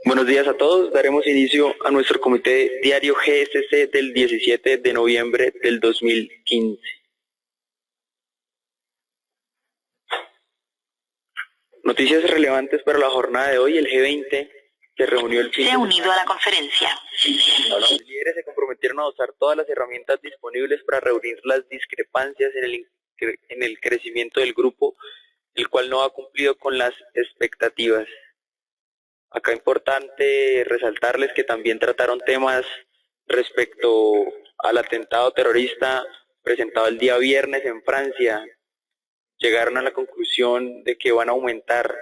Buenos días a todos. Daremos inicio a nuestro comité diario GSC del 17 de noviembre del 2015. Noticias relevantes para la jornada de hoy. El G20 se reunió el fin de semana. Se ha unido a la conferencia. Los líderes se comprometieron a usar todas las herramientas disponibles para reunir las discrepancias en el crecimiento del grupo, el cual no ha cumplido con las expectativas. Acá importante resaltarles que también trataron temas respecto al atentado terrorista presentado el día viernes en Francia. Llegaron a la conclusión de que van a aumentar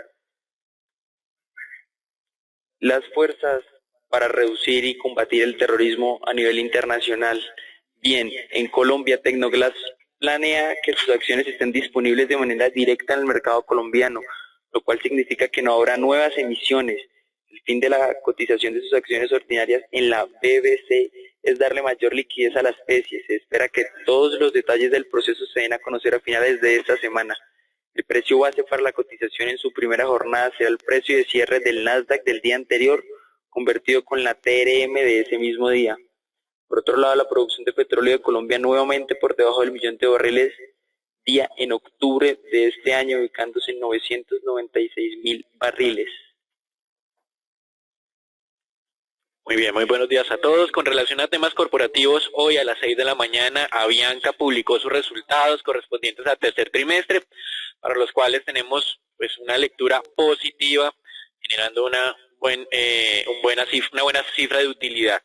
las fuerzas para reducir y combatir el terrorismo a nivel internacional. Bien, en Colombia Tecnoglass planea que sus acciones estén disponibles de manera directa en el mercado colombiano, lo cual significa que no habrá nuevas emisiones. El fin de la cotización de sus acciones ordinarias en la BBC es darle mayor liquidez a la especie. Se espera que todos los detalles del proceso se den a conocer a finales de esta semana. El precio base para la cotización en su primera jornada será el precio de cierre del Nasdaq del día anterior, convertido con la TRM de ese mismo día. Por otro lado, la producción de petróleo de Colombia nuevamente por debajo del millón de barriles día en octubre de este año, ubicándose en 996.000 barriles. Muy bien, muy buenos días a todos. Con relación a temas corporativos, hoy a las 6 de la mañana Avianca publicó sus resultados correspondientes al tercer trimestre, para los cuales tenemos pues una lectura positiva, generando una buena cifra de utilidad.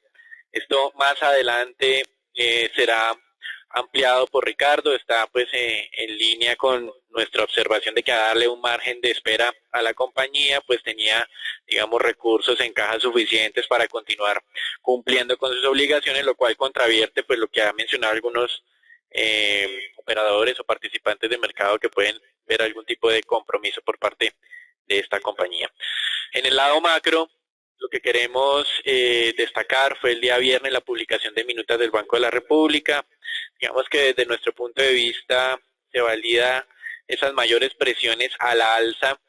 Esto más adelante será ampliado por Ricardo, está pues en línea con nuestra observación de que a darle un margen de espera a la compañía, pues tenía, digamos, recursos en caja suficientes para continuar cumpliendo con sus obligaciones, lo cual contravierte pues lo que ha mencionado algunos operadores o participantes de mercado que pueden ver algún tipo de compromiso por parte de esta compañía. En el lado macro, lo que queremos destacar fue el día viernes la publicación de minutas del Banco de la República. Digamos que desde nuestro punto de vista se valida esas mayores presiones a la alza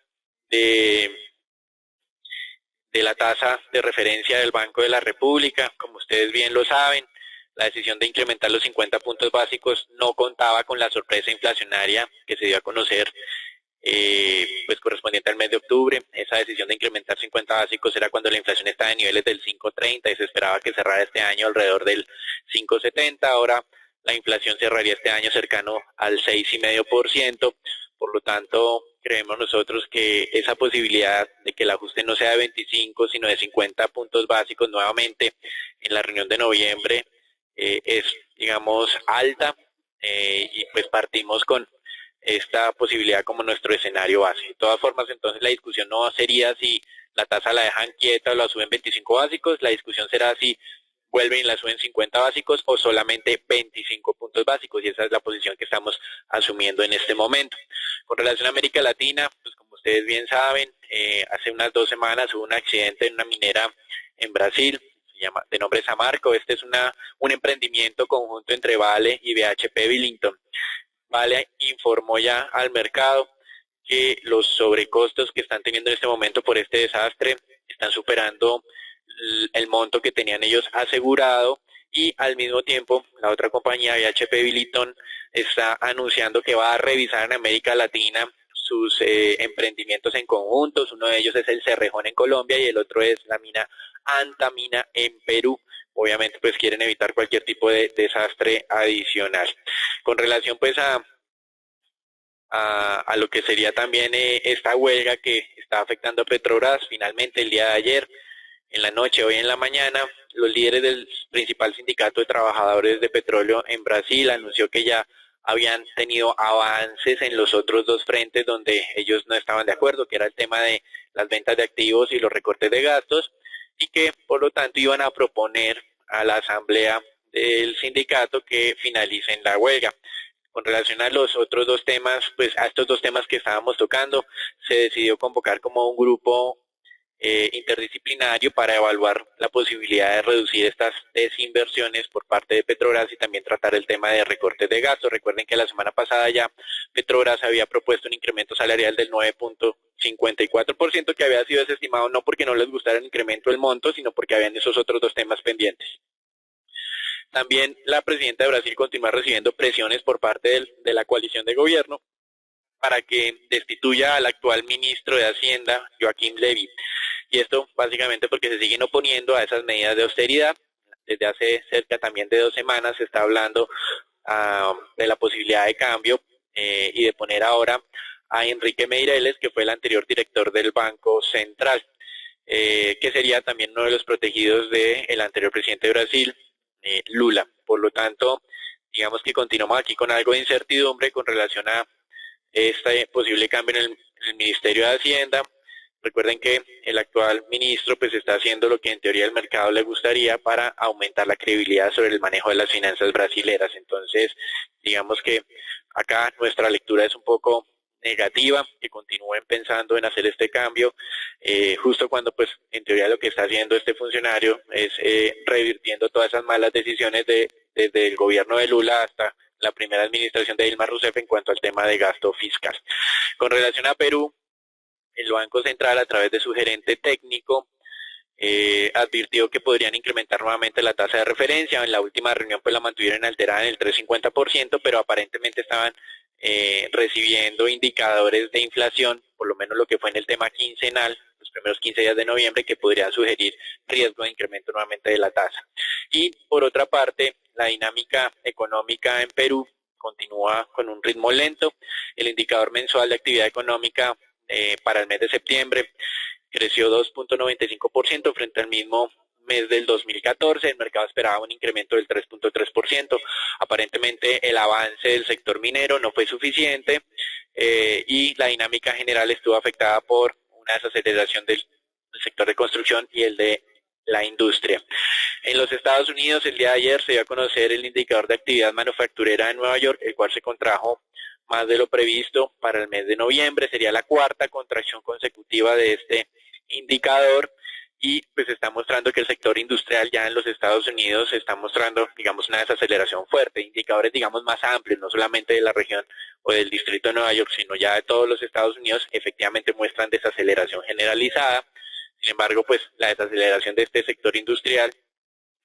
de la tasa de referencia del Banco de la República. Como ustedes bien lo saben, la decisión de incrementar los 50 puntos básicos no contaba con la sorpresa inflacionaria que se dio a conocer pues correspondiente al mes de octubre. Esa decisión de incrementar 50 básicos era cuando la inflación estaba en niveles del 5.30 y se esperaba que cerrara este año alrededor del 5.70. Ahora la inflación cerraría este año cercano al 6,5%. Por lo tanto, creemos nosotros que esa posibilidad de que el ajuste no sea de 25, sino de 50 puntos básicos nuevamente en la reunión de noviembre es, digamos, alta, y pues partimos con esta posibilidad como nuestro escenario base. De todas formas, entonces la discusión no sería si la tasa la dejan quieta o la suben 25 básicos, la discusión será si vuelven y la suben 50 básicos o solamente 25 puntos básicos, y esa es la posición que estamos asumiendo en este momento. Con relación a América Latina, pues como ustedes bien saben, hace unas 2 semanas hubo un accidente en una minera en Brasil, se llama de nombre Samarco. Este es un emprendimiento conjunto entre Vale y BHP Billiton. Vale informó ya al mercado que los sobrecostos que están teniendo en este momento por este desastre están superando el monto que tenían ellos asegurado, y al mismo tiempo la otra compañía, BHP Billiton, está anunciando que va a revisar en América Latina sus emprendimientos en conjuntos. Uno de ellos es el Cerrejón en Colombia y el otro es la mina Antamina en Perú. Obviamente pues quieren evitar cualquier tipo de desastre adicional. Con relación pues a lo que sería también esta huelga que está afectando a Petrobras, finalmente el día de ayer, en la noche, hoy en la mañana, los líderes del principal sindicato de trabajadores de petróleo en Brasil anunció que ya habían tenido avances en los otros 2 frentes donde ellos no estaban de acuerdo, que era el tema de las ventas de activos y los recortes de gastos, y que por lo tanto iban a proponer a la asamblea del sindicato que finalicen la huelga. Con relación a los otros 2 temas, pues a estos 2 temas que estábamos tocando, se decidió convocar como un grupo interdisciplinario para evaluar la posibilidad de reducir estas desinversiones por parte de Petrobras y también tratar el tema de recortes de gastos. Recuerden que la semana pasada ya Petrobras había propuesto un incremento salarial del 9.54% que había sido desestimado no porque no les gustara el incremento del monto, sino porque habían esos otros dos temas pendientes. También la presidenta de Brasil continúa recibiendo presiones por parte de la coalición de gobierno para que destituya al actual ministro de Hacienda, Joaquín Levy. Y esto básicamente porque se siguen oponiendo a esas medidas de austeridad. Desde hace cerca también de 2 semanas se está hablando de la posibilidad de cambio y de poner ahora a Enrique Meireles, que fue el anterior director del Banco Central, que sería también uno de los protegidos del anterior presidente de Brasil, Lula. Por lo tanto, digamos que continuamos aquí con algo de incertidumbre con relación a este posible cambio en el Ministerio de Hacienda. Recuerden que el actual ministro pues está haciendo lo que en teoría el mercado le gustaría para aumentar la credibilidad sobre el manejo de las finanzas brasileras. Entonces, digamos que acá nuestra lectura es un poco negativa, que continúen pensando en hacer este cambio, justo cuando pues en teoría lo que está haciendo este funcionario es revirtiendo todas esas malas decisiones desde el gobierno de Lula hasta la primera administración de Dilma Rousseff en cuanto al tema de gasto fiscal. Con relación a Perú, el Banco Central, a través de su gerente técnico, advirtió que podrían incrementar nuevamente la tasa de referencia. En la última reunión pues la mantuvieron alterada en el 3,50%, pero aparentemente estaban recibiendo indicadores de inflación, por lo menos lo que fue en el tema quincenal, los primeros 15 días de noviembre, que podrían sugerir riesgo de incremento nuevamente de la tasa. Y por otra parte, la dinámica económica en Perú continúa con un ritmo lento. El indicador mensual de actividad económica para el mes de septiembre creció 2.95% frente al mismo mes del 2014. El mercado esperaba un incremento del 3.3%. Aparentemente el avance del sector minero no fue suficiente y la dinámica general estuvo afectada por una desaceleración del sector de construcción y el de la industria. En los Estados Unidos, el día de ayer se dio a conocer el indicador de actividad manufacturera de Nueva York, el cual se contrajo más de lo previsto para el mes de noviembre. Sería la cuarta contracción consecutiva de este indicador y pues está mostrando que el sector industrial ya en los Estados Unidos está mostrando, digamos, una desaceleración fuerte. Indicadores, digamos, más amplios, no solamente de la región o del distrito de Nueva York, sino ya de todos los Estados Unidos, efectivamente muestran desaceleración generalizada. Sin embargo, pues la desaceleración de este sector industrial,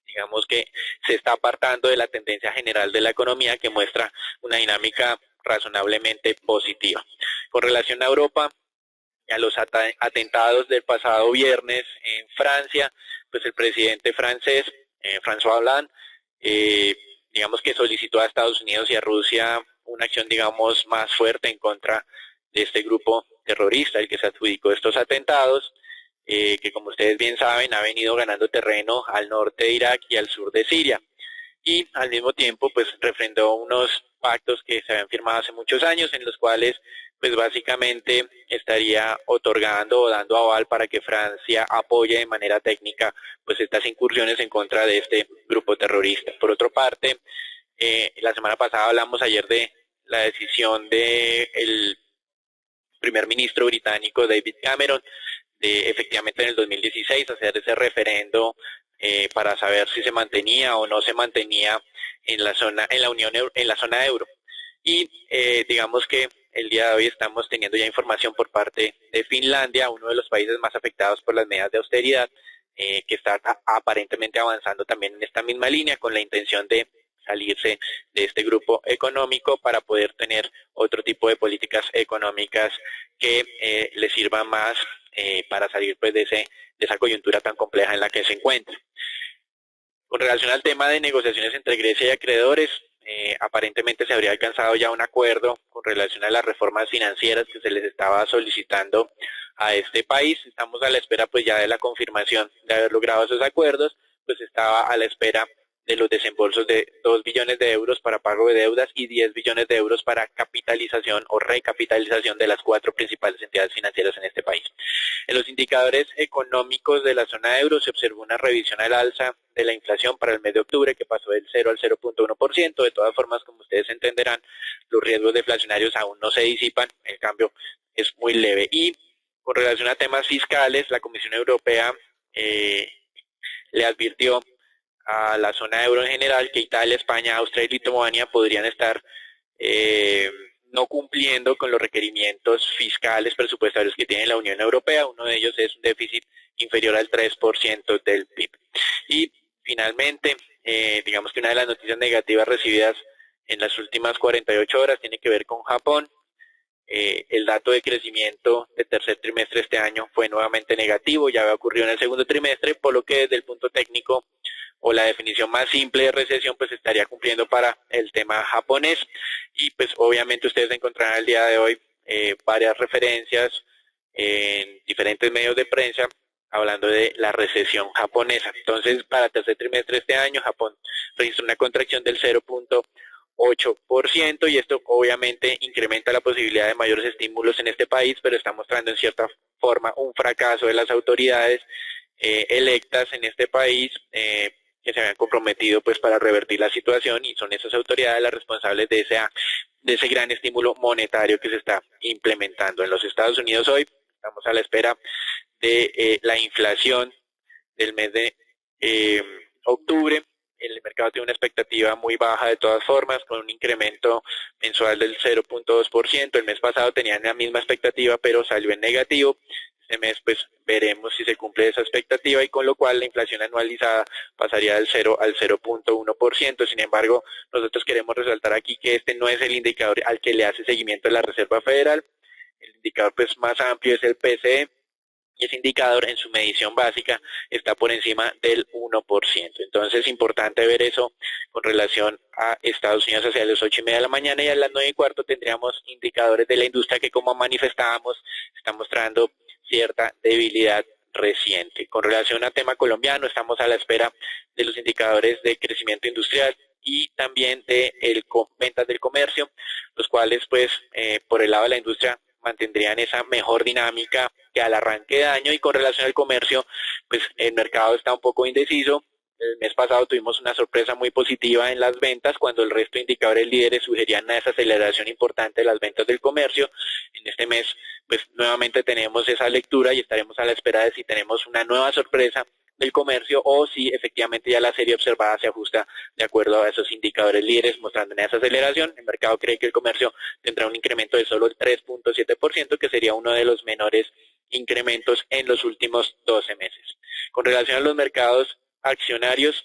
digamos que se está apartando de la tendencia general de la economía que muestra una dinámica razonablemente positiva. Con relación a Europa, a los atentados del pasado viernes en Francia, pues el presidente francés, François Hollande, digamos que solicitó a Estados Unidos y a Rusia una acción, digamos, más fuerte en contra de este grupo terrorista, el que se adjudicó estos atentados, que como ustedes bien saben ha venido ganando terreno al norte de Irak y al sur de Siria. Y al mismo tiempo pues refrendó unos pactos que se habían firmado hace muchos años en los cuales pues básicamente estaría otorgando o dando aval para que Francia apoye de manera técnica pues estas incursiones en contra de este grupo terrorista. Por otra parte, la semana pasada hablamos ayer de la decisión del primer ministro británico David Cameron de efectivamente en el 2016 hacer ese referendo para saber si se mantenía o no se mantenía en la zona, en la zona euro. Y digamos que el día de hoy estamos teniendo ya información por parte de Finlandia, uno de los países más afectados por las medidas de austeridad, que está aparentemente avanzando también en esta misma línea con la intención de salirse de este grupo económico para poder tener otro tipo de políticas económicas que le sirvan más para salir pues de esa coyuntura tan compleja en la que se encuentra. Con relación al tema de negociaciones entre Grecia y acreedores, aparentemente se habría alcanzado ya un acuerdo con relación a las reformas financieras que se les estaba solicitando a este país. Estamos a la espera pues ya de la confirmación de haber logrado esos acuerdos, pues estaba a la espera de los desembolsos de 2 billones de euros para pago de deudas y 10 billones de euros para capitalización o recapitalización de las 4 principales entidades financieras en este país. En los indicadores económicos de la zona euro se observó una revisión al alza de la inflación para el mes de octubre que pasó del 0 al 0.1%. De todas formas, como ustedes entenderán, los riesgos deflacionarios aún no se disipan, el cambio es muy leve. Y Con relación a temas fiscales, la Comisión Europea le advirtió a la zona euro en general que Italia, España, Austria y Lituania podrían estar no cumpliendo con los requerimientos fiscales presupuestarios que tiene la Unión Europea. Uno de ellos es un déficit inferior al 3% del PIB. Y finalmente, digamos que una de las noticias negativas recibidas en las últimas 48 horas tiene que ver con Japón. El dato de crecimiento del tercer trimestre de este año fue nuevamente negativo, ya había ocurrido en el segundo trimestre, por lo que desde el punto técnico o la definición más simple de recesión pues estaría cumpliendo para el tema japonés. Y pues obviamente ustedes encontrarán el día de hoy varias referencias en diferentes medios de prensa hablando de la recesión japonesa. Entonces, para el tercer trimestre de este año, Japón registró una contracción del 0.8% y esto obviamente incrementa la posibilidad de mayores estímulos en este país, pero está mostrando en cierta forma un fracaso de las autoridades electas en este país que se habían comprometido pues para revertir la situación, y son esas autoridades las responsables de ese gran estímulo monetario que se está implementando en los Estados Unidos hoy. Estamos a la espera de la inflación del mes de octubre. El mercado tiene una expectativa muy baja de todas formas, con un incremento mensual del 0.2%. El mes pasado tenían la misma expectativa, pero salió en negativo. Este mes pues veremos si se cumple esa expectativa, y con lo cual la inflación anualizada pasaría del 0 al 0.1%. Sin embargo, nosotros queremos resaltar aquí que este no es el indicador al que le hace seguimiento la Reserva Federal. El indicador pues más amplio es el PCE, y ese indicador en su medición básica está por encima del 1%. Entonces es importante ver eso con relación a Estados Unidos. Hacia las 8:30 de la mañana y a las 9:15 tendríamos indicadores de la industria que, como manifestábamos, están mostrando cierta debilidad reciente. Con relación al tema colombiano, estamos a la espera de los indicadores de crecimiento industrial y también de ventas del comercio, los cuales pues por el lado de la industria mantendrían esa mejor dinámica que al arranque de año. Y con relación al comercio, pues el mercado está un poco indeciso. El mes pasado tuvimos una sorpresa muy positiva en las ventas, cuando el resto de indicadores líderes sugerían una desaceleración importante de las ventas del comercio. En este mes, pues nuevamente tenemos esa lectura y estaremos a la espera de si tenemos una nueva sorpresa del comercio o si efectivamente ya la serie observada se ajusta de acuerdo a esos indicadores líderes mostrando una desaceleración. El mercado cree que el comercio tendrá un incremento de solo el 3.7%, que sería uno de los menores incrementos en los últimos 12 meses. Con relación a los mercados accionarios,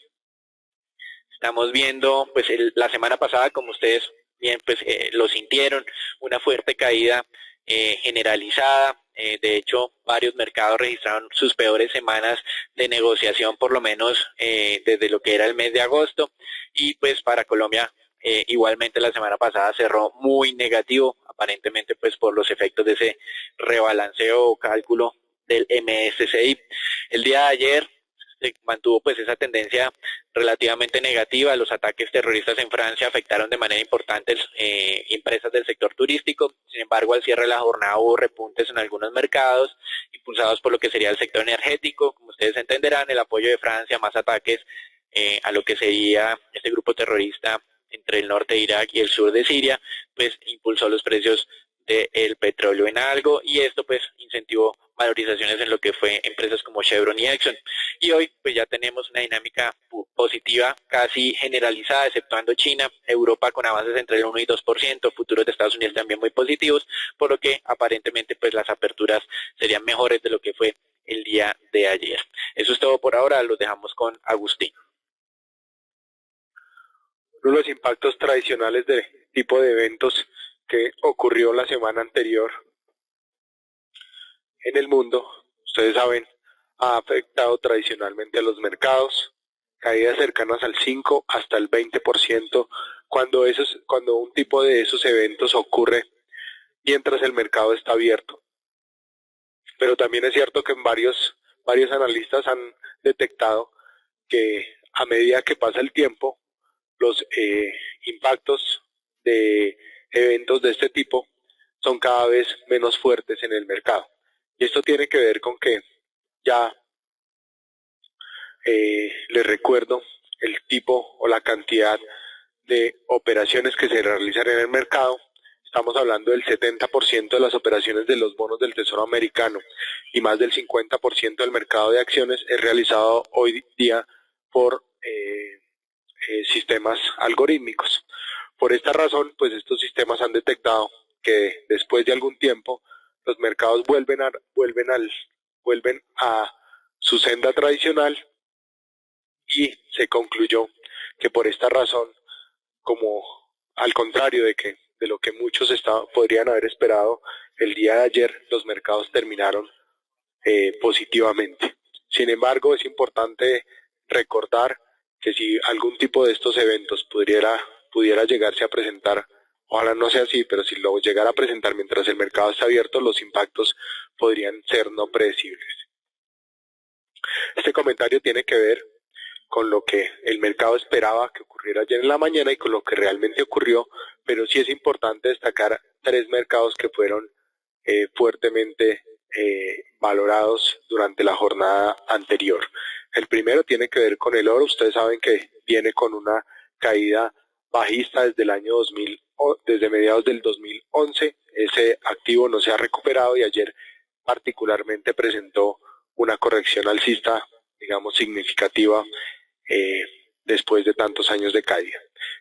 estamos viendo pues la semana pasada, como ustedes bien pues lo sintieron, una fuerte caída generalizada. De hecho, varios mercados registraron sus peores semanas de negociación, por lo menos desde lo que era el mes de agosto. Y pues para Colombia, igualmente la semana pasada cerró muy negativo, aparentemente pues por los efectos de ese rebalanceo o cálculo del MSCI. El día de ayer se mantuvo pues esa tendencia relativamente negativa. Los ataques terroristas en Francia afectaron de manera importante empresas del sector turístico. Sin embargo, al cierre de la jornada hubo repuntes en algunos mercados, impulsados por lo que sería el sector energético. Como ustedes entenderán, el apoyo de Francia, más ataques a lo que sería este grupo terrorista entre el norte de Irak y el sur de Siria, pues impulsó los precios del petróleo en algo, y esto pues incentivó valorizaciones en lo que fue empresas como Chevron y Exxon. Y hoy pues ya tenemos una dinámica positiva casi generalizada, exceptuando China, Europa con avances entre el 1 y 2%, futuros de Estados Unidos también muy positivos, por lo que aparentemente pues las aperturas serían mejores de lo que fue el día de ayer. Eso es todo por ahora, los dejamos con Agustín. Uno de los impactos tradicionales de tipo de eventos que ocurrió la semana anterior en el mundo, ustedes saben, ha afectado tradicionalmente a los mercados, caídas cercanas al 5 hasta el 20% cuando un tipo de esos eventos ocurre mientras el mercado está abierto. Pero también es cierto que varios analistas han detectado que a medida que pasa el tiempo, los impactos de eventos de este tipo son cada vez menos fuertes en el mercado. Y esto tiene que ver con que ya les recuerdo el tipo o la cantidad de operaciones que se realizan en el mercado. Estamos hablando del 70% de las operaciones de los bonos del Tesoro americano y más del 50% del mercado de acciones es realizado hoy día por sistemas algorítmicos. Por esta razón, pues estos sistemas han detectado que después de algún tiempo los mercados vuelven a su senda tradicional y se concluyó que por esta razón, como al contrario de lo que muchos podrían haber esperado, el día de ayer los mercados terminaron positivamente. Sin embargo, es importante recordar que si algún tipo de estos eventos pudiera llegarse a presentar, ojalá no sea así, pero si lo llegara a presentar mientras el mercado está abierto, los impactos podrían ser no predecibles. Este comentario tiene que ver con lo que el mercado esperaba que ocurriera ayer en la mañana y con lo que realmente ocurrió, pero sí es importante destacar tres mercados que fueron fuertemente valorados durante la jornada anterior. El primero tiene que ver con el oro. Ustedes saben que viene con una caída bajista desde el año 2000, desde mediados del 2011. Ese activo no se ha recuperado y ayer particularmente presentó una corrección alcista, digamos, significativa después de tantos años de caída.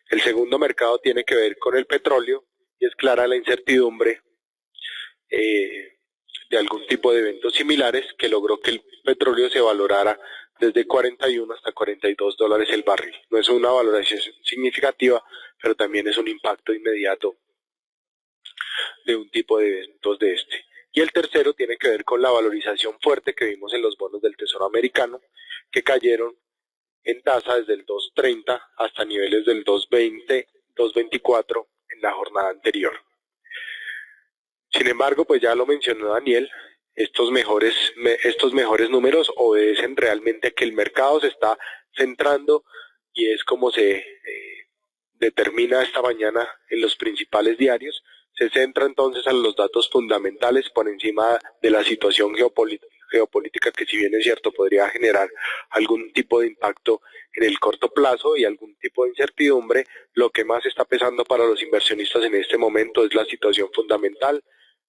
El segundo mercado tiene que ver con el petróleo y es clara la incertidumbre de algún tipo de eventos similares que logró que el petróleo se valorara desde 41 hasta $42 el barril. No es una valoración significativa, pero también es un impacto inmediato de un tipo de eventos de este. Y el tercero tiene que ver con la valorización fuerte que vimos en los bonos del Tesoro americano, que cayeron en tasa desde el 2.30 hasta niveles del 2.20, 2.24 en la jornada anterior. Sin embargo, pues ya lo mencionó Daniel, estos mejores números obedecen realmente a que el mercado se está centrando y es como se determina esta mañana en los principales diarios. Se centra entonces en los datos fundamentales por encima de la situación geopolítica que, si bien es cierto, podría generar algún tipo de impacto en el corto plazo y algún tipo de incertidumbre. Lo que más está pesando para los inversionistas en este momento es la situación fundamental,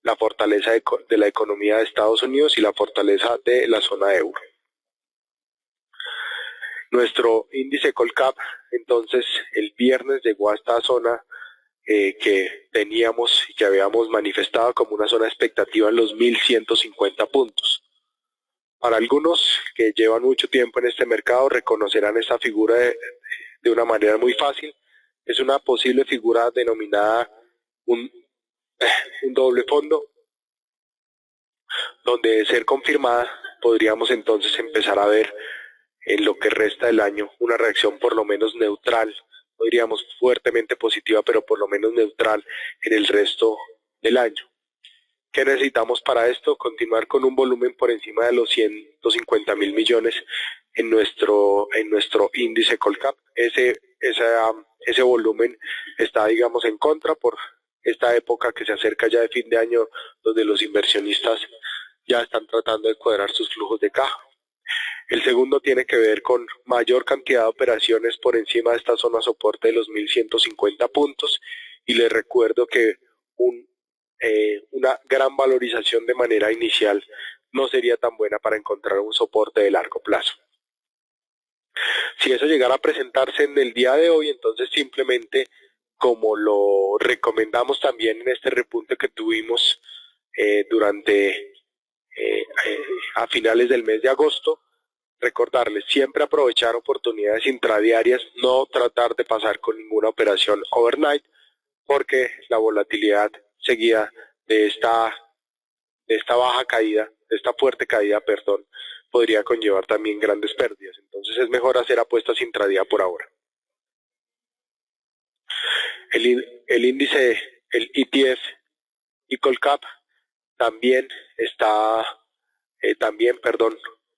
la fortaleza de la economía de Estados Unidos y la fortaleza de la zona euro. Nuestro índice Colcap, entonces, el viernes llegó a esta zona que teníamos y que habíamos manifestado como una zona expectativa en los 1.150 puntos. Para algunos que llevan mucho tiempo en este mercado reconocerán esta figura de una manera muy fácil. Es una posible figura denominada un doble fondo, donde de ser confirmada podríamos entonces empezar a ver en lo que resta del año una reacción por lo menos neutral, no diríamos fuertemente positiva, pero por lo menos neutral en el resto del año. ¿Qué necesitamos para esto? Continuar con un volumen por encima de los 150 mil millones en nuestro índice Colcap. Ese volumen está, digamos, en contra por esta época que se acerca ya de fin de año, donde los inversionistas ya están tratando de cuadrar sus flujos de caja. El segundo tiene que ver con mayor cantidad de operaciones por encima de esta zona soporte de los 1.150 puntos y les recuerdo que una gran valorización de manera inicial no sería tan buena para encontrar un soporte de largo plazo. Si eso llegara a presentarse en el día de hoy, entonces simplemente, como lo recomendamos también en este repunte que tuvimos a finales del mes de agosto, recordarles siempre aprovechar oportunidades intradiarias, no tratar de pasar con ninguna operación overnight, porque la volatilidad seguida de esta fuerte caída, podría conllevar también grandes pérdidas. Entonces es mejor hacer apuestas intradía por ahora. El índice, el ETF y Colcap también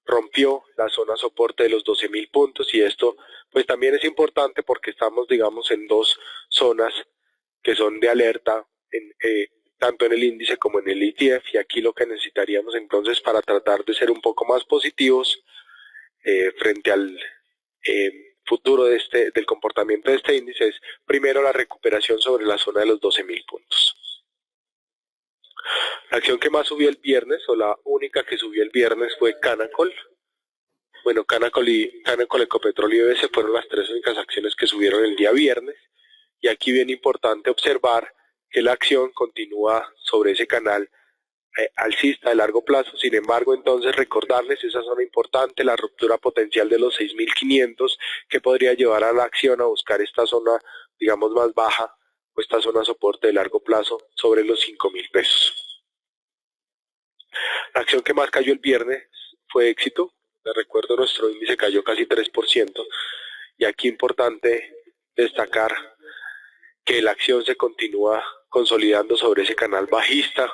rompió la zona soporte de los 12.000 puntos y esto pues también es importante porque estamos, digamos, en dos zonas que son de alerta, tanto en el índice como en el ETF, y aquí lo que necesitaríamos entonces para tratar de ser un poco más positivos frente al futuro del comportamiento de este índice es primero la recuperación sobre la zona de los 12.000 puntos. La acción que más subió el viernes, o la única que subió el viernes, fue Canacol. Bueno, Canacol Ecopetrol y EBS fueron las tres únicas acciones que subieron el día viernes. Y aquí bien importante observar que la acción continúa sobre ese canal alcista de largo plazo. Sin embargo, entonces recordarles esa zona importante, la ruptura potencial de los 6.500, que podría llevar a la acción a buscar esta zona, digamos, más baja, o esta zona de soporte de largo plazo sobre los 5.000 pesos. La acción que más cayó el viernes fue Éxito. Les recuerdo, nuestro índice cayó casi 3%. Y aquí importante destacar que la acción se continúa consolidando sobre ese canal bajista.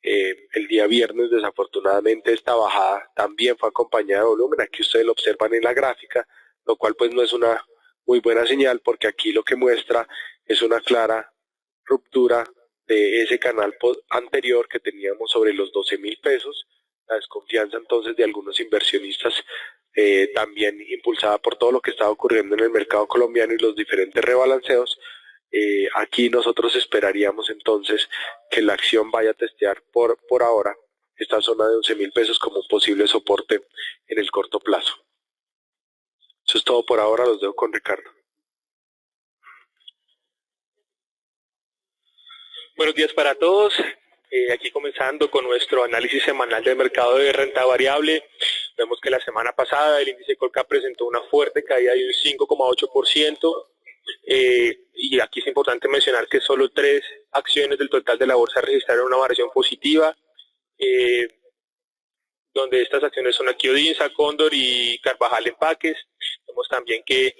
El día viernes, desafortunadamente, esta bajada también fue acompañada de volumen. Aquí ustedes lo observan en la gráfica, lo cual pues no es una muy buena señal, porque aquí lo que muestra es una clara ruptura de ese canal anterior que teníamos sobre los 12.000 pesos. La desconfianza entonces de algunos inversionistas, también impulsada por todo lo que estaba ocurriendo en el mercado colombiano y los diferentes rebalanceos. Aquí nosotros esperaríamos entonces que la acción vaya a testear por ahora esta zona de 11.000 pesos como un posible soporte en el corto plazo. Eso es todo por ahora, los dejo con Ricardo. Buenos días para todos. Aquí comenzando con nuestro análisis semanal del mercado de renta variable. Vemos que la semana pasada el índice Colcap presentó una fuerte caída de un 5,8%. Y aquí es importante mencionar que solo 3 acciones del total de la bolsa registraron una variación positiva, donde estas acciones son Aquiodinsa, Cóndor y Carvajal Empaques. Vemos también que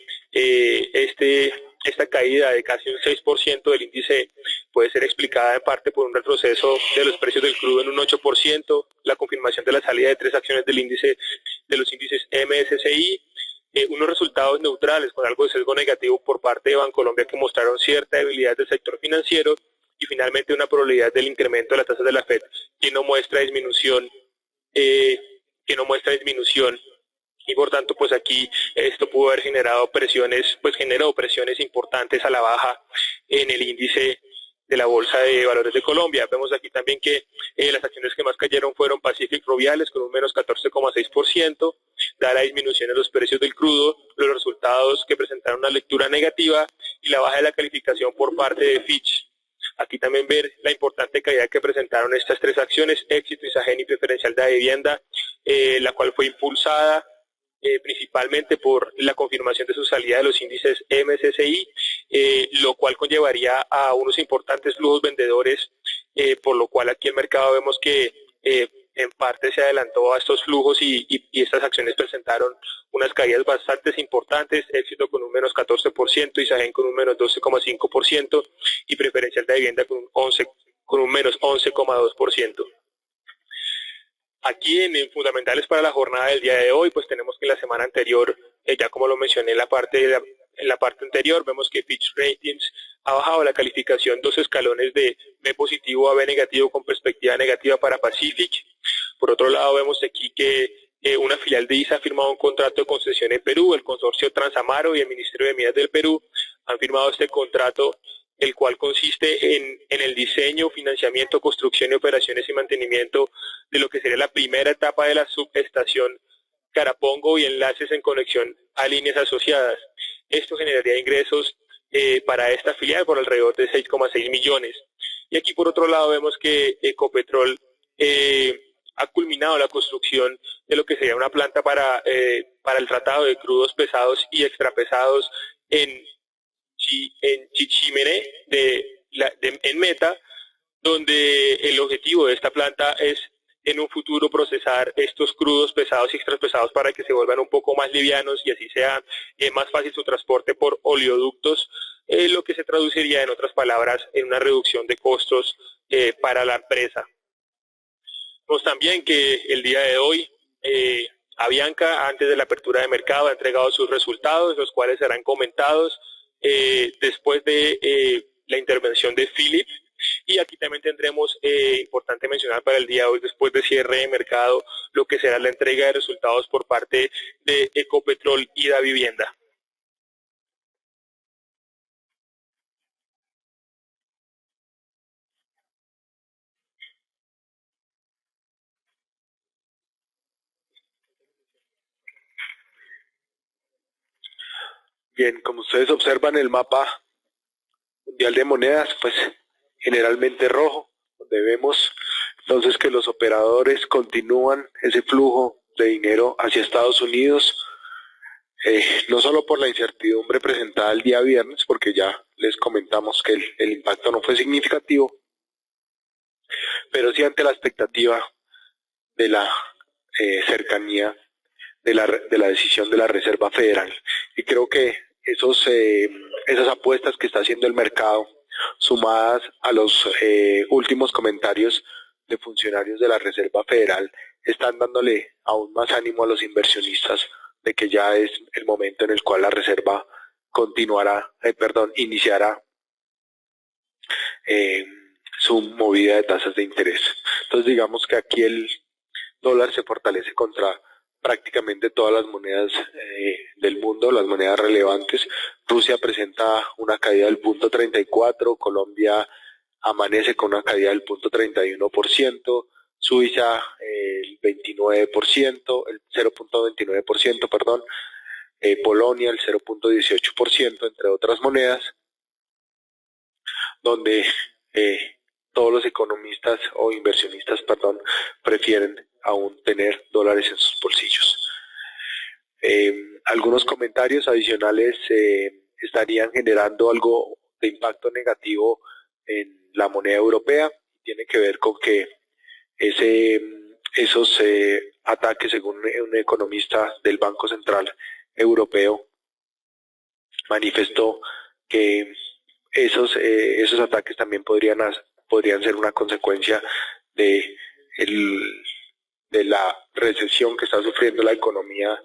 esta caída de casi un 6% del índice puede ser explicada en parte por un retroceso de los precios del crudo en un 8%, la confirmación de la salida de 3 acciones del índice de los índices MSCI, unos resultados neutrales con algo de sesgo negativo por parte de Bancolombia que mostraron cierta debilidad del sector financiero, y finalmente una probabilidad del incremento de las tasas de la FED que no muestra disminución, y por tanto pues aquí esto pudo haber generado generó presiones importantes a la baja en el índice de la Bolsa de Valores de Colombia. Vemos aquí también que las acciones que más cayeron fueron Pacific Rubiales con un menos 14,6%, dada la disminución en los precios del crudo, los resultados que presentaron una lectura negativa y la baja de la calificación por parte de Fitch. Aquí también ver la importante caída que presentaron estas 3 acciones, Éxito, Isagen y Preferencial de Vivienda, la cual fue impulsada principalmente por la confirmación de su salida de los índices MSCI, lo cual conllevaría a unos importantes flujos vendedores, por lo cual aquí el mercado vemos que en parte se adelantó a estos flujos y estas acciones presentaron unas caídas bastante importantes, Éxito con un menos 14%, Isagen con un menos 12,5% y Preferencial de Vivienda con un menos 11,2%. Aquí en fundamentales para la jornada del día de hoy, pues tenemos que en la semana anterior, ya como lo mencioné en la parte anterior, vemos que Fitch Ratings ha bajado la calificación 2 escalones de B positivo a B negativo con perspectiva negativa para Pacific. Por otro lado, vemos aquí que una filial de ISA ha firmado un contrato de concesión en Perú. El consorcio Transamaro y el Ministerio de Minas del Perú han firmado este contrato, el cual consiste en el diseño, financiamiento, construcción y operaciones y mantenimiento de lo que sería la primera etapa de la subestación Carapongo y enlaces en conexión a líneas asociadas. Esto generaría ingresos para esta filial por alrededor de 6,6 millones. Y aquí por otro lado vemos que Ecopetrol ha culminado la construcción de lo que sería una planta para el tratado de crudos pesados y extrapesados en Chichimene en Meta, donde el objetivo de esta planta es en un futuro procesar estos crudos pesados y extrapesados para que se vuelvan un poco más livianos y así sea más fácil su transporte por oleoductos, lo que se traduciría en otras palabras en una reducción de costos para la empresa. Vemos también que el día de hoy Avianca, antes de la apertura de mercado, ha entregado sus resultados, los cuales serán comentados después de la intervención de Philip. Y aquí también tendremos, importante mencionar para el día de hoy, después de cierre de mercado, lo que será la entrega de resultados por parte de Ecopetrol y Da Vivienda. Bien, como ustedes observan el mapa mundial de monedas, pues generalmente rojo, donde vemos entonces que los operadores continúan ese flujo de dinero hacia Estados Unidos, no solo por la incertidumbre presentada el día viernes, porque ya les comentamos que el impacto no fue significativo, pero sí ante la expectativa de la cercanía de la decisión de la Reserva Federal. Y creo que esas apuestas que está haciendo el mercado, sumadas a los últimos comentarios de funcionarios de la Reserva Federal, están dándole aún más ánimo a los inversionistas de que ya es el momento en el cual la Reserva iniciará su movida de tasas de interés. Entonces digamos que aquí el dólar se fortalece contra prácticamente todas las monedas del mundo, las monedas relevantes. Rusia presenta una caída del 0.34%, Colombia amanece con una caída del 0.31%, Suiza el 29%, el 0.29%, perdón, Polonia el 0.18%, entre otras monedas, donde todos los economistas o inversionistas, perdón, prefieren aún tener dólares en sus bolsillos. Algunos comentarios adicionales estarían generando algo de impacto negativo en la moneda europea. Tiene que ver con que esos ataques, según un economista del Banco Central Europeo, manifestó que esos ataques también podrían ser una consecuencia de la recesión que está sufriendo la economía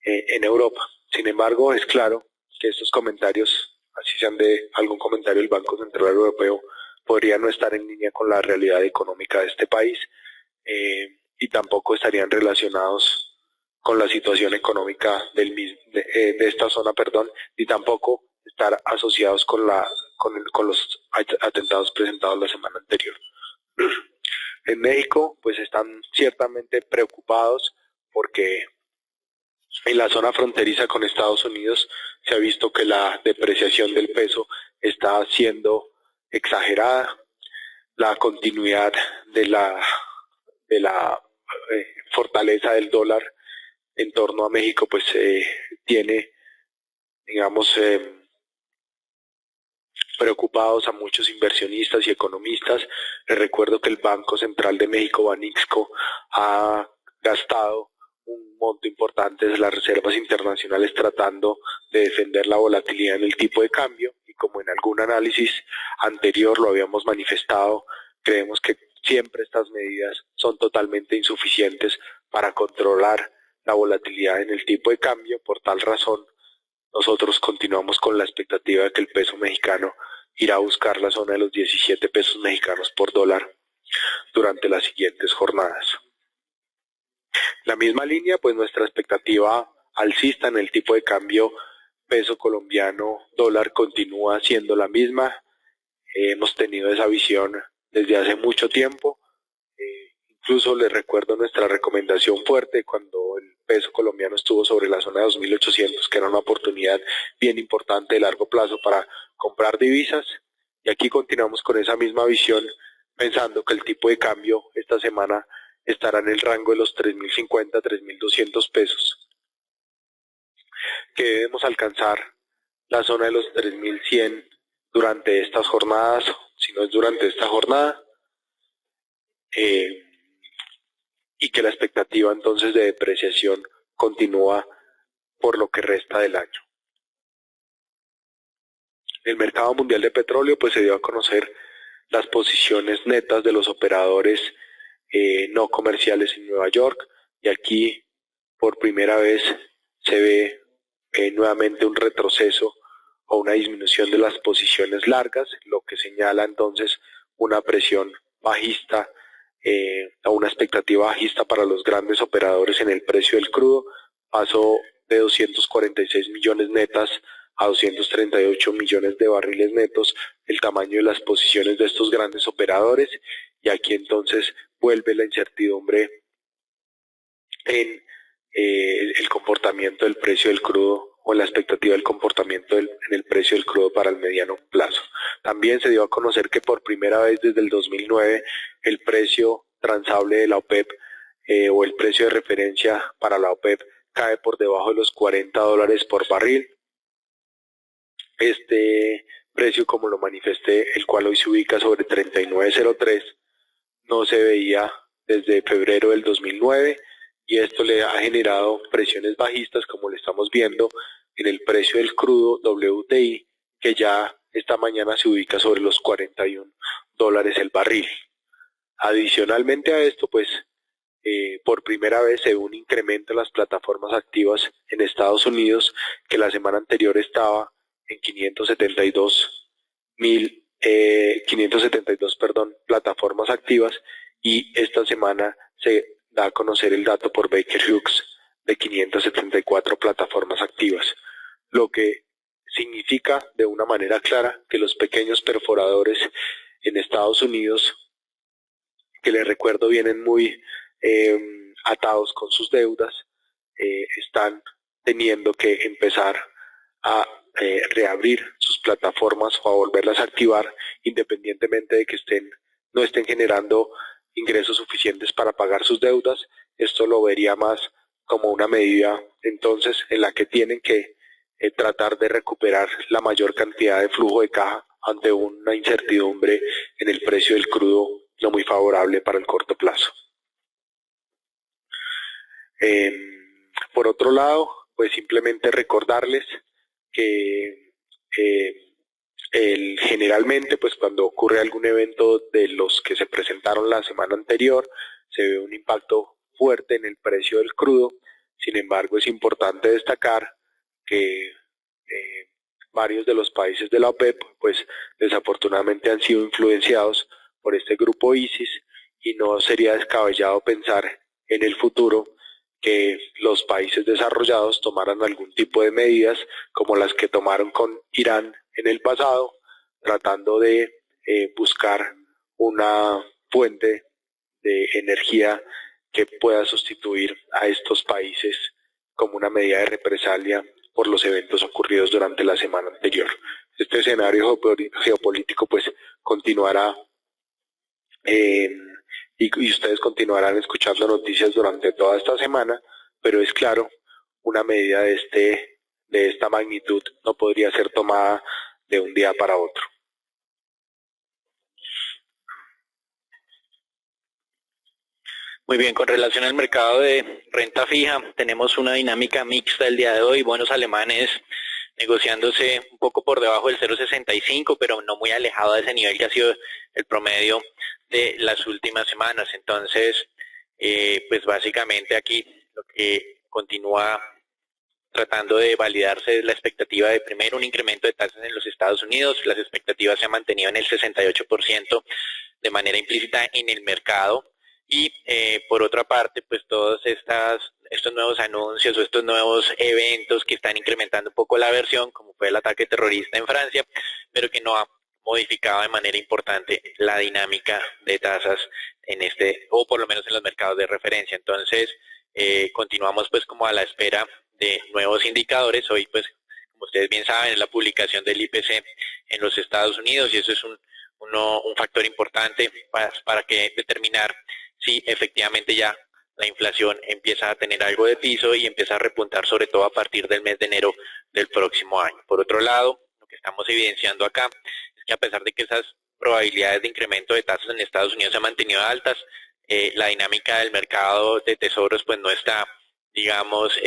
en Europa. Sin embargo, es claro que estos comentarios, así sean de algún comentario del Banco Central Europeo, podrían no estar en línea con la realidad económica de este país y tampoco estarían relacionados con la situación económica de esta zona, ni tampoco estar asociados con los atentados presentados la semana anterior. En México, pues están ciertamente preocupados porque en la zona fronteriza con Estados Unidos se ha visto que la depreciación del peso está siendo exagerada. La continuidad de la fortaleza del dólar en torno a México, pues tiene, digamos, preocupados a muchos inversionistas y economistas. Les recuerdo que el Banco Central de México, Banixco, ha gastado un monto importante de las reservas internacionales tratando de defender la volatilidad en el tipo de cambio, y como en algún análisis anterior lo habíamos manifestado, creemos que siempre estas medidas son totalmente insuficientes para controlar la volatilidad en el tipo de cambio. Por tal razón, nosotros continuamos con la expectativa de que el peso mexicano irá a buscar la zona de los 17 pesos mexicanos por dólar durante las siguientes jornadas. La misma línea, pues nuestra expectativa alcista en el tipo de cambio peso colombiano dólar continúa siendo la misma. Hemos tenido esa visión desde hace mucho tiempo. Incluso les recuerdo nuestra recomendación fuerte cuando el peso colombiano estuvo sobre la zona de 2.800, que era una oportunidad bien importante de largo plazo para comprar divisas. Y aquí continuamos con esa misma visión, pensando que el tipo de cambio esta semana estará en el rango de los 3.050, 3.200 pesos, que debemos alcanzar la zona de los 3.100 durante estas jornadas, si no es durante esta jornada, y que la expectativa entonces de depreciación continúa por lo que resta del año. El mercado mundial de petróleo, pues se dio a conocer las posiciones netas de los operadores no comerciales en Nueva York, y aquí por primera vez se ve nuevamente un retroceso o una disminución de las posiciones largas, lo que señala entonces una presión bajista a una expectativa bajista para los grandes operadores en el precio del crudo. Pasó de 246 millones netas a 238 millones de barriles netos el tamaño de las posiciones de estos grandes operadores, y aquí entonces vuelve la incertidumbre en el comportamiento del precio del crudo o en la expectativa del comportamiento en el precio del crudo para el mediano plazo. También se dio a conocer que por primera vez desde el 2009 el precio transable de la OPEP o el precio de referencia para la OPEP cae por debajo de los $40 por barril. Este precio, como lo manifesté, el cual hoy se ubica sobre 39.03, no se veía desde febrero del 2009 y esto le ha generado presiones bajistas, como le estamos viendo en el precio del crudo WTI, que ya esta mañana se ubica sobre los $41 el barril. Adicionalmente a esto, pues por primera vez se ve un incremento en las plataformas activas en Estados Unidos, que la semana anterior estaba en 572 plataformas activas, y esta semana se da a conocer el dato por Baker Hughes de 574 plataformas activas, lo que significa de una manera clara que los pequeños perforadores en Estados Unidos, que les recuerdo vienen muy atados con sus deudas, están teniendo que empezar a reabrir sus plataformas o a volverlas a activar, independientemente de que no estén generando ingresos suficientes para pagar sus deudas. Esto lo vería más como una medida entonces en la que tienen que tratar de recuperar la mayor cantidad de flujo de caja ante una incertidumbre en el precio del crudo no muy favorable para el corto plazo. Por otro lado, pues simplemente recordarles que generalmente, pues cuando ocurre algún evento de los que se presentaron la semana anterior, se ve un impacto fuerte en el precio del crudo. Sin embargo, es importante destacar que varios de los países de la OPEP, pues desafortunadamente han sido influenciados por este grupo ISIS, y no sería descabellado pensar en el futuro que los países desarrollados tomaran algún tipo de medidas como las que tomaron con Irán en el pasado, tratando de buscar una fuente de energía que pueda sustituir a estos países como una medida de represalia por los eventos ocurridos durante la semana anterior. Este escenario geopolítico pues continuará y ustedes continuarán escuchando noticias durante toda esta semana, pero es claro, una medida de esta magnitud no podría ser tomada de un día para otro. Muy bien, con relación al mercado de renta fija, tenemos una dinámica mixta el día de hoy, bonos alemanes negociándose un poco por debajo del 0,65, pero no muy alejado de ese nivel que ha sido el promedio de las últimas semanas. Entonces, pues básicamente aquí lo que continúa tratando de validarse es la expectativa de primero un incremento de tasas en los Estados Unidos. Las expectativas se han mantenido en el 68% de manera implícita en el mercado. Y por otra parte, pues todos estos nuevos anuncios o estos nuevos eventos que están incrementando un poco la aversión, como fue el ataque terrorista en Francia, pero que no ha modificado de manera importante la dinámica de tasas en o por lo menos en los mercados de referencia. Entonces, continuamos pues como a la espera de nuevos indicadores. Hoy pues, como ustedes bien saben, es la publicación del IPC en los Estados Unidos, y eso es un factor importante para que determinar si efectivamente ya la inflación empieza a tener algo de piso y empieza a repuntar, sobre todo a partir del mes de enero del próximo año. Por otro lado, lo que estamos evidenciando acá es que a pesar de que esas probabilidades de incremento de tasas en Estados Unidos se han mantenido altas, la dinámica del mercado de tesoros pues no está, digamos,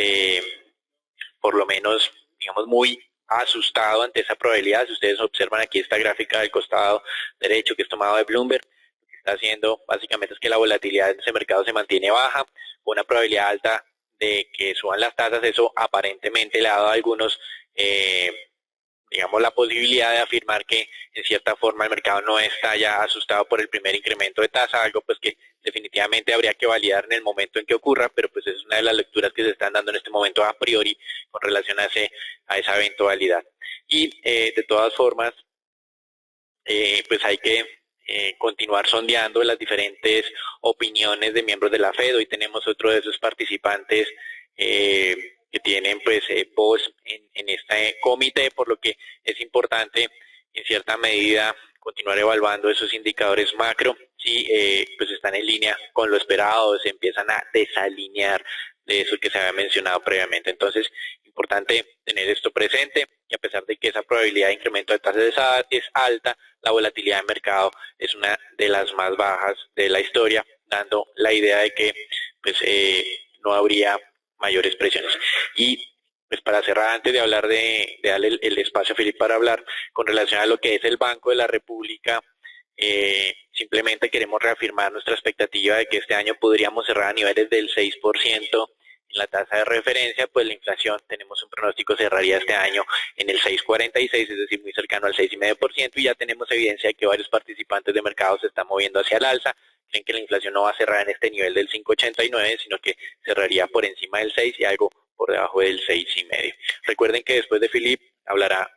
por lo menos, digamos, muy asustado ante esa probabilidad. Si ustedes observan aquí esta gráfica del costado derecho que es tomado de Bloomberg, está haciendo básicamente es que la volatilidad en ese mercado se mantiene baja, con una probabilidad alta de que suban las tasas. Eso aparentemente le ha dado a algunos, digamos, la posibilidad de afirmar que en cierta forma el mercado no está ya asustado por el primer incremento de tasa, algo pues que definitivamente habría que validar en el momento en que ocurra, pero pues es una de las lecturas que se están dando en este momento a priori con relación a esa eventualidad. Y de todas formas, pues hay que continuar sondeando las diferentes opiniones de miembros de la Fed. Hoy tenemos otro de esos participantes que tienen pues voz en este comité, por lo que es importante en cierta medida continuar evaluando esos indicadores macro si pues están en línea con lo esperado, se empiezan a desalinear de eso que se había mencionado previamente. Entonces, importante tener esto presente, y a pesar de que esa probabilidad de incremento de tasas es alta, la volatilidad de mercado es una de las más bajas de la historia, dando la idea de que pues no habría mayores presiones. Y pues para cerrar, antes de hablar de darle el espacio a Felipe para hablar con relación a lo que es el Banco de la República, simplemente queremos reafirmar nuestra expectativa de que este año podríamos cerrar a niveles del 6% en la tasa de referencia, pues la inflación, tenemos un pronóstico, cerraría este año en el 6,46, es decir, muy cercano al 6,5%, y ya tenemos evidencia de que varios participantes de mercado se están moviendo hacia el alza, creen que la inflación no va a cerrar en este nivel del 5,89, sino que cerraría por encima del 6 y algo por debajo del 6,5. Recuerden que después de Philip hablará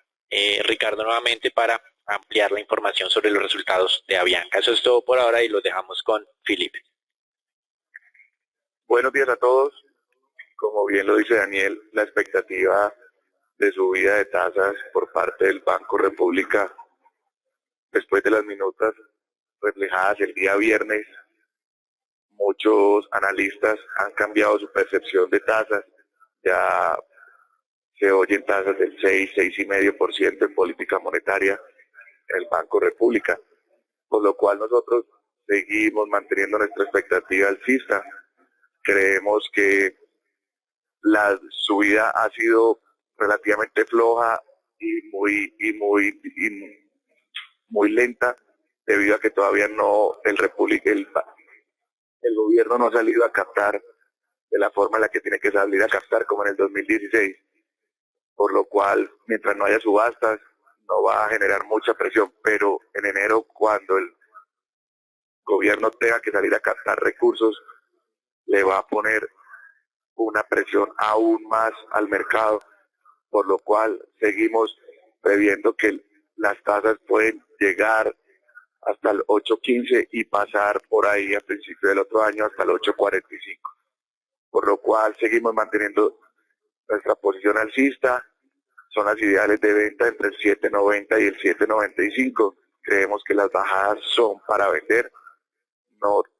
Ricardo nuevamente para ampliar la información sobre los resultados de Avianca. Eso es todo por ahora y los dejamos con Philip. Buenos días a todos. Como bien lo dice Daniel, la expectativa de subida de tasas por parte del Banco República después de las minutas reflejadas el día viernes, muchos analistas han cambiado su percepción de tasas. Ya se oyen tasas del 6, 6,5% en política monetaria en el Banco República, por lo cual nosotros seguimos manteniendo nuestra expectativa alcista. Creemos que la subida ha sido relativamente floja y muy lenta, debido a que todavía no el gobierno no ha salido a captar de la forma en la que tiene que salir a captar como en el 2016, por lo cual mientras no haya subastas no va a generar mucha presión, pero en enero, cuando el gobierno tenga que salir a captar recursos, le va a poner una presión aún más al mercado, por lo cual seguimos previendo que las tasas pueden llegar hasta el 8,15 y pasar por ahí a principios del otro año hasta el 8,45, por lo cual seguimos manteniendo nuestra posición alcista. Son las ideales de venta entre el 7,90 y el 7,95. Creemos que las bajadas son para vender.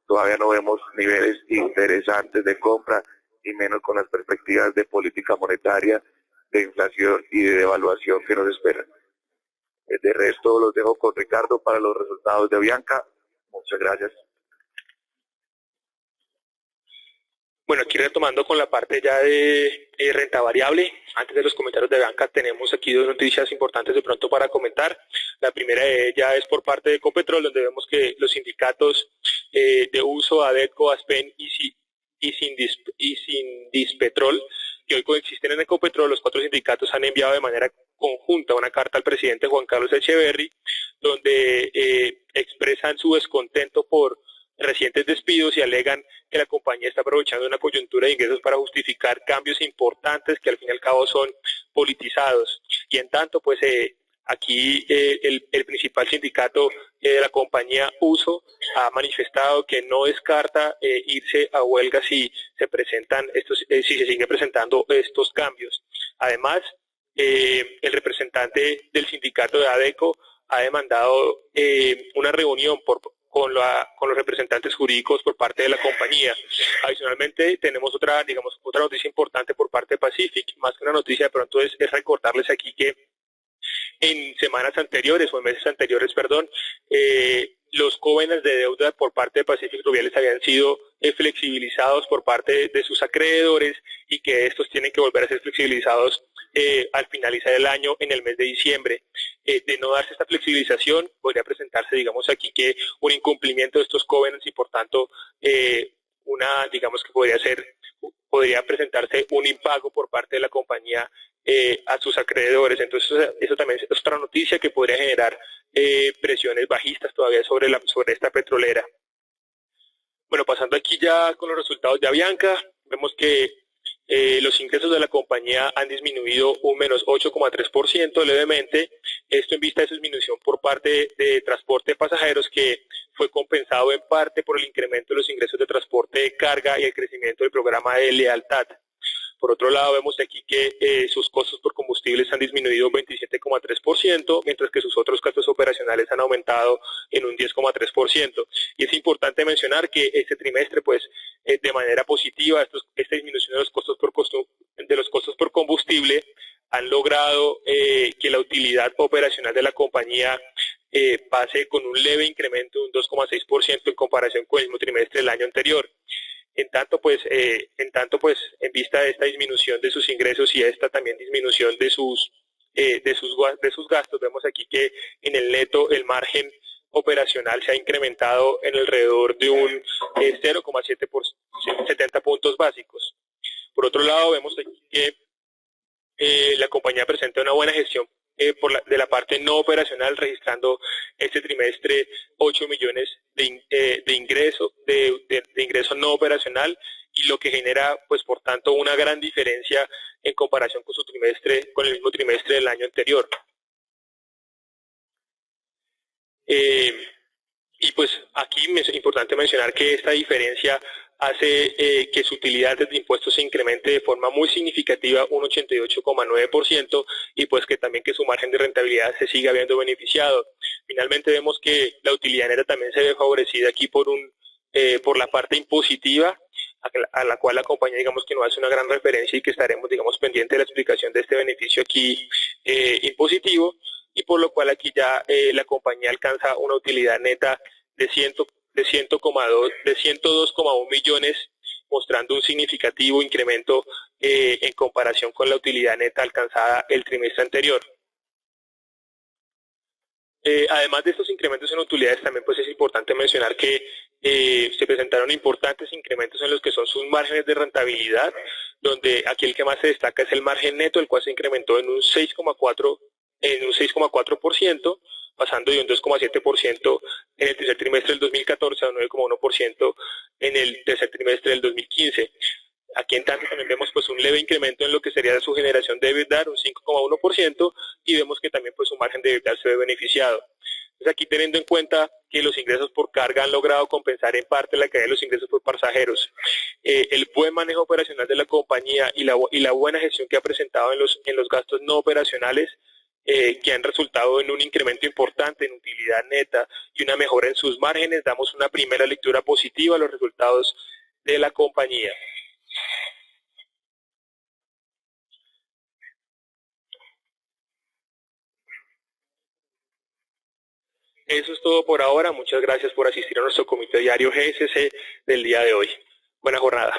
Todavía no vemos niveles interesantes de compra, y menos con las perspectivas de política monetaria, de inflación y de devaluación que nos esperan. De resto los dejo con Ricardo para los resultados de Avianca. Muchas gracias. Bueno, aquí retomando con la parte ya de renta variable, antes de los comentarios de Avianca tenemos aquí dos noticias importantes de pronto para comentar. La primera de ellas es por parte de Ecopetrol, donde vemos que los sindicatos de uso, ADECO, ASPEN y Sindispetrol, que hoy coexisten en Ecopetrol, los cuatro sindicatos han enviado de manera conjunta una carta al presidente Juan Carlos Echeverry, donde expresan su descontento por recientes despidos y alegan que la compañía está aprovechando una coyuntura de ingresos para justificar cambios importantes que al fin y al cabo son politizados. Y en tanto, pues aquí el principal sindicato de la compañía Uso ha manifestado que no descarta irse a huelga si se siguen presentando estos cambios. Además, el representante del sindicato de ADECO ha demandado una reunión con los representantes jurídicos por parte de la compañía. Adicionalmente, tenemos otra noticia importante por parte de Pacific. Más que una noticia, de pronto es recordarles aquí que en semanas anteriores, o en meses anteriores, los covenants de deuda por parte de Pacific Rubiales habían sido flexibilizados por parte de sus acreedores, y que estos tienen que volver a ser flexibilizados al finalizar el año, en el mes de diciembre. De no darse esta flexibilización, podría presentarse, aquí que un incumplimiento de estos covenants, y por tanto podría presentarse un impago por parte de la compañía a sus acreedores. Entonces eso también es otra noticia que podría generar presiones bajistas todavía sobre esta petrolera. Bueno, pasando aquí ya con los resultados de Avianca, vemos que los ingresos de la compañía han disminuido un menos 8,3% levemente, esto en vista de su disminución por parte de transporte de pasajeros, que fue compensado en parte por el incremento de los ingresos de transporte de carga y el crecimiento del programa de lealtad. Por otro lado, vemos aquí que sus costos por combustibles han disminuido un 27,3%, mientras que sus otros gastos operacionales han aumentado en un 10,3%. Y es importante mencionar que este trimestre, pues, de manera positiva, esta disminución de los costos por combustible han logrado que la utilidad operacional de la compañía pase con un leve incremento de un 2,6% en comparación con el mismo trimestre del año anterior. En tanto, pues, en vista de esta disminución de sus ingresos y esta también disminución de sus gastos, vemos aquí que en el neto el margen operacional se ha incrementado en alrededor de un 0,7 por 70 puntos básicos. Por otro lado, vemos aquí que la compañía presenta una buena gestión de la parte no operacional, registrando este trimestre 8 millones de ingreso no operacional, y lo que genera, pues, por tanto, una gran diferencia en comparación con el mismo trimestre del año anterior. Y pues aquí es importante mencionar que esta diferencia hace que su utilidad de impuestos se incremente de forma muy significativa, un 88,9%, y pues que también que su margen de rentabilidad se siga viendo beneficiado. Finalmente vemos que la utilidad neta también se ve favorecida aquí por la parte impositiva, a la cual la compañía, digamos, que no hace una gran referencia, y que estaremos, digamos, pendiente de la explicación de este beneficio aquí impositivo, y por lo cual aquí ya la compañía alcanza una utilidad neta de 102,1 millones, mostrando un significativo incremento en comparación con la utilidad neta alcanzada el trimestre anterior. Además de estos incrementos en utilidades, también pues es importante mencionar que se presentaron importantes incrementos en los que son sus márgenes de rentabilidad, donde aquí el que más se destaca es el margen neto, el cual se incrementó en un 6,4%, pasando de un 2,7% en el tercer trimestre del 2014 a un 9,1% en el tercer trimestre del 2015. Aquí en tanto también vemos pues un leve incremento en lo que sería su generación de EBITDA, un 5,1%, y vemos que también pues su margen de EBITDA se ve beneficiado. Entonces aquí, teniendo en cuenta que los ingresos por carga han logrado compensar en parte la caída de los ingresos por pasajeros, el buen manejo operacional de la compañía y la buena gestión que ha presentado en los gastos no operacionales, que han resultado en un incremento importante en utilidad neta y una mejora en sus márgenes, damos una primera lectura positiva a los resultados de la compañía. Eso es todo por ahora. Muchas gracias por asistir a nuestro comité diario GSC del día de hoy. Buena jornada.